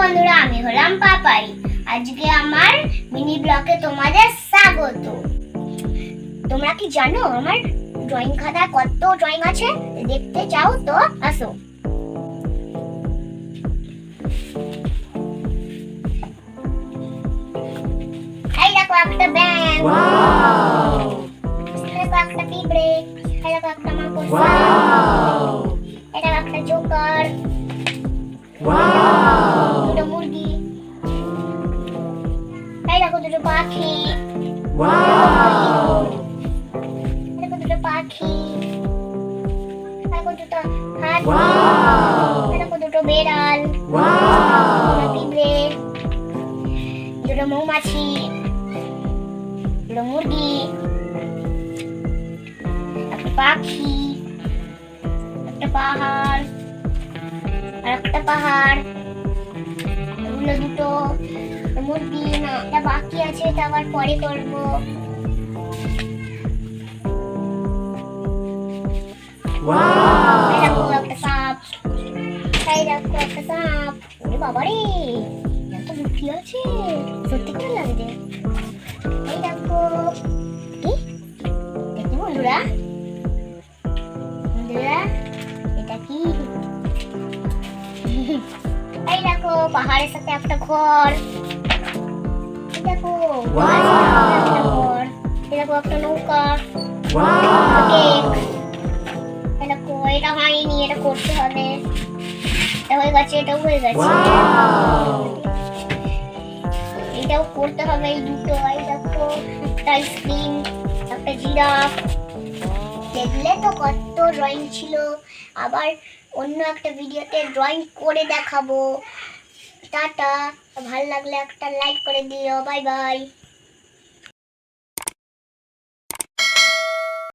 বন্ধুরা, আমি হলাম পাপাই। আজকে আমার মিনি ব্লগে তোমাদের স্বাগত। তোমরা কি জানো আমার ড্রয়িং খাতায় কত ড্রয়িং আছে? দেখতে চাও তো আসো। এই দেখো একটা ব্যাঙ, Wow! দেখো একটা পিঁপড়ে, এই দেখো একটা মাকড়সা, Wow! এটা একটা জোকার, Wow! দুটো মুরগি, এই দেখো দুটো পাখি, Wow! দেখো দুটো পাখি, দেখো দুটো হাতি, Wow! দেখো দুটো বেড়াল, দুটো Wow! পিঁপড়ে, দুটো মৌমাছি, দুটো মুরগি, একটা পাখি, একটা পাহাড়, আর একটা পাহাড়, এগুলো দুটো মুরগি। না, এটা বাকি আছে, এটা আবার পরে করবো। Wow! এই দেখো একটা সাপ, এই দেখো একটা সাপ। ওরে বাবারে, এত বুদ্ধি আছে, সত্যি করে লাগবে। এই দেখো কি দেখি বন্ধুরা, এটা কি? এই দেখো পাহাড়ের সাথে একটা ঘর, এই দেখো গাছের সাথে একটা ঘর, এই দেখো একটা নৌকা, কেক, Wow! এই দেখো এটা হয়নি, এটা করতে হবে। এটা হয়ে গেছে, এটাও হয়ে গেছে, Wow! এটাও করতে হবে। এই দুটো, এই দেখো একটা আইসক্রিম, একটা জিরাফ। দেখলে তো কত ড্রয়িং ছিল। আবার অন্য একটা ভিডিওতে ড্রয়িং করে দেখাবো। টাটা। ভালো লাগলে একটা লাইক করে দিও। Bye bye.